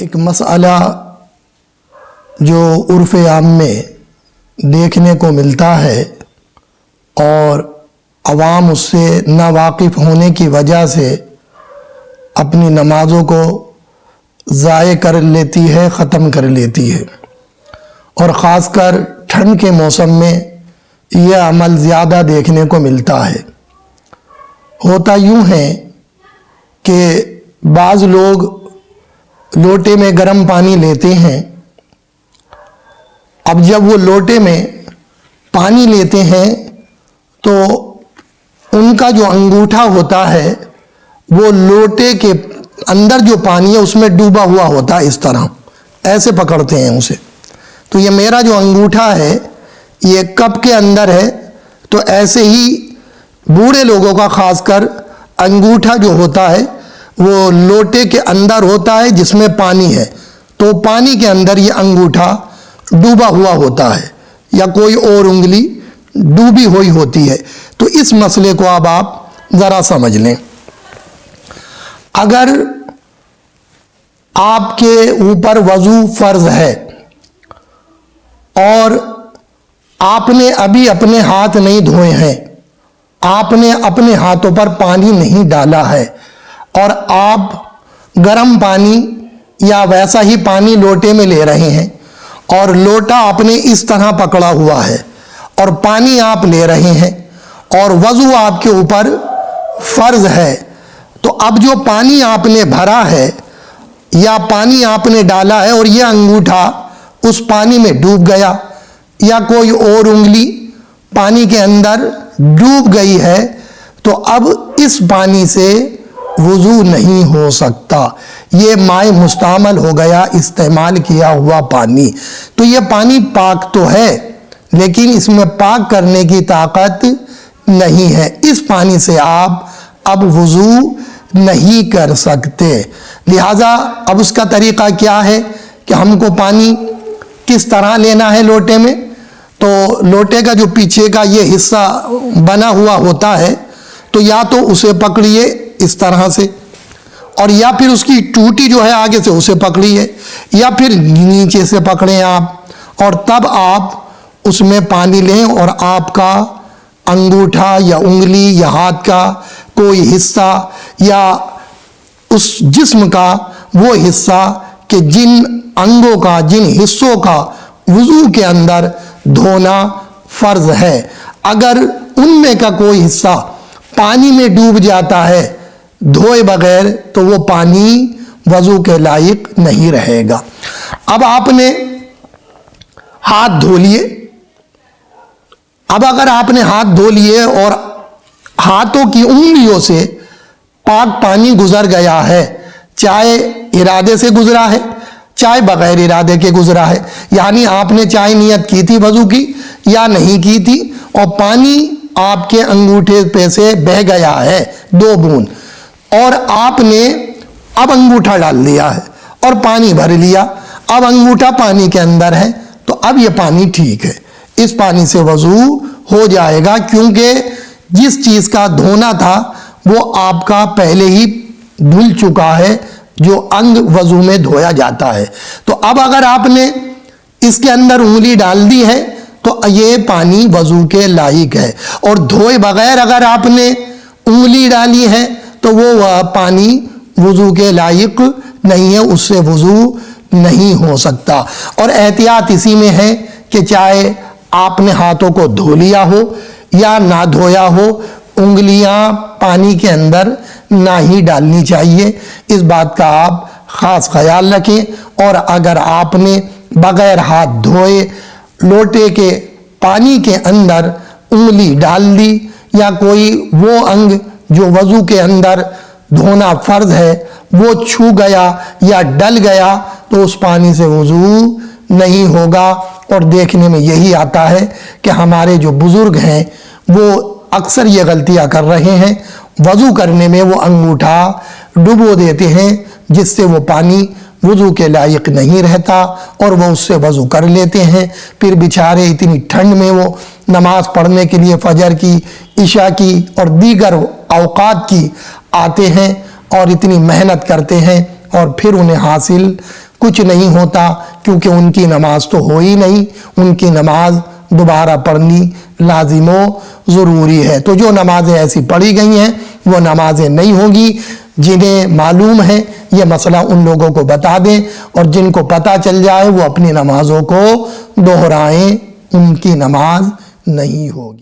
ایک مسئلہ جو عرف عام میں دیکھنے کو ملتا ہے اور عوام اس سے ناواقف ہونے کی وجہ سے اپنی نمازوں کو ضائع کر لیتی ہے، ختم کر لیتی ہے، اور خاص کر ٹھنڈ کے موسم میں یہ عمل زیادہ دیکھنے کو ملتا ہے۔ ہوتا یوں ہے کہ بعض لوگ لوٹے میں گرم پانی لیتے ہیں۔ اب جب وہ لوٹے میں پانی لیتے ہیں تو ان کا جو انگوٹھا ہوتا ہے وہ لوٹے کے اندر جو پانی ہے اس میں ڈوبا ہوا ہوتا ہے، اس طرح ایسے پکڑتے ہیں اسے۔ تو یہ میرا جو انگوٹھا ہے یہ کپ کے اندر ہے، تو ایسے ہی بوڑھے لوگوں کا خاص کر انگوٹھا جو ہوتا ہے وہ لوٹے کے اندر ہوتا ہے جس میں پانی ہے، تو پانی کے اندر یہ انگوٹھا ڈوبا ہوا ہوتا ہے یا کوئی اور انگلی ڈوبی ہوئی ہوتی ہے۔ تو اس مسئلے کو اب آپ ذرا سمجھ لیں۔ اگر آپ کے اوپر وضو فرض ہے اور آپ نے ابھی اپنے ہاتھ نہیں دھوئے ہیں، آپ نے اپنے ہاتھوں پر پانی نہیں ڈالا ہے، اور آپ گرم پانی یا ویسا ہی پانی لوٹے میں لے رہے ہیں، اور لوٹا آپ نے اس طرح پکڑا ہوا ہے اور پانی آپ لے رہے ہیں، اور وضو آپ کے اوپر فرض ہے، تو اب جو پانی آپ نے بھرا ہے یا پانی آپ نے ڈالا ہے اور یہ انگوٹھا اس پانی میں ڈوب گیا یا کوئی اور انگلی پانی کے اندر ڈوب گئی ہے، تو اب اس پانی سے وضو نہیں ہو سکتا۔ یہ مائع مستعمل ہو گیا، استعمال کیا ہوا پانی۔ تو یہ پانی پاک تو ہے لیکن اس میں پاک کرنے کی طاقت نہیں ہے، اس پانی سے آپ اب وضو نہیں کر سکتے۔ لہٰذا اب اس کا طریقہ کیا ہے کہ ہم کو پانی کس طرح لینا ہے لوٹے میں؟ تو لوٹے کا جو پیچھے کا یہ حصہ بنا ہوا ہوتا ہے، تو یا تو اسے پکڑیے اس طرح سے، اور یا پھر اس کی ٹوٹی جو ہے آگے سے اسے پکڑیے، یا پھر نیچے سے پکڑیں آپ، اور تب آپ اس میں پانی لیں اور آپ کا انگوٹھا یا انگلی یا ہاتھ کا کوئی حصہ یا اس جسم کا وہ حصہ کہ جن انگوں کا، جن حصوں کا وضو کے اندر دھونا فرض ہے، اگر ان میں کا کوئی حصہ پانی میں ڈوب جاتا ہے دھوئے بغیر تو وہ پانی وضو کے لائق نہیں رہے گا۔ اب آپ نے ہاتھ دھو لیے، اب اگر آپ نے ہاتھ دھو لیے اور ہاتھوں کی انگلیوں سے پاک پانی گزر گیا ہے، چاہے ارادے سے گزرا ہے چاہے بغیر ارادے کے گزرا ہے، یعنی آپ نے چاہے نیت کی تھی وضو کی یا نہیں کی تھی، اور پانی آپ کے انگوٹھے پہ سے بہہ گیا ہے 2 بوند، اور آپ نے اب انگوٹھا ڈال دیا ہے اور پانی بھر لیا، اب انگوٹھا پانی کے اندر ہے، تو اب یہ پانی ٹھیک ہے، اس پانی سے وضو ہو جائے گا، کیونکہ جس چیز کا دھونا تھا وہ آپ کا پہلے ہی دھل چکا ہے، جو انگ وضو میں دھویا جاتا ہے۔ تو اب اگر آپ نے اس کے اندر انگلی ڈال دی ہے تو یہ پانی وضو کے لائق ہے، اور دھوئے بغیر اگر آپ نے انگلی ڈالی ہے تو وہ پانی وضو کے لائق نہیں ہے، اس سے وضو نہیں ہو سکتا۔ اور احتیاط اسی میں ہے کہ چاہے آپ نے ہاتھوں کو دھو لیا ہو یا نہ دھویا ہو، انگلیاں پانی کے اندر نہ ہی ڈالنی چاہیے، اس بات کا آپ خاص خیال رکھیں۔ اور اگر آپ نے بغیر ہاتھ دھوئے لوٹے کے پانی کے اندر انگلی ڈال دی یا کوئی وہ انگ جو وضو کے اندر دھونا فرض ہے وہ چھو گیا یا ڈل گیا تو اس پانی سے وضو نہیں ہوگا۔ اور دیکھنے میں یہی آتا ہے کہ ہمارے جو بزرگ ہیں وہ اکثر یہ غلطیاں کر رہے ہیں، وضو کرنے میں وہ انگوٹھا ڈبو دیتے ہیں جس سے وہ پانی وضو کے لائق نہیں رہتا اور وہ اس سے وضو کر لیتے ہیں، پھر بیچارے اتنی ٹھنڈ میں وہ نماز پڑھنے کے لیے فجر کی، عشاء کی اور دیگر اوقات کی آتے ہیں اور اتنی محنت کرتے ہیں اور پھر انہیں حاصل کچھ نہیں ہوتا، کیونکہ ان کی نماز تو ہو ہی نہیں، ان کی نماز دوبارہ پڑھنی لازم و ضروری ہے۔ تو جو نمازیں ایسی پڑھی گئی ہیں وہ نمازیں نہیں ہوں گی۔ جنہیں معلوم ہے یہ مسئلہ ان لوگوں کو بتا دیں، اور جن کو پتہ چل جائے وہ اپنی نمازوں کو دہرائیں، ان کی نماز نہیں ہوگی۔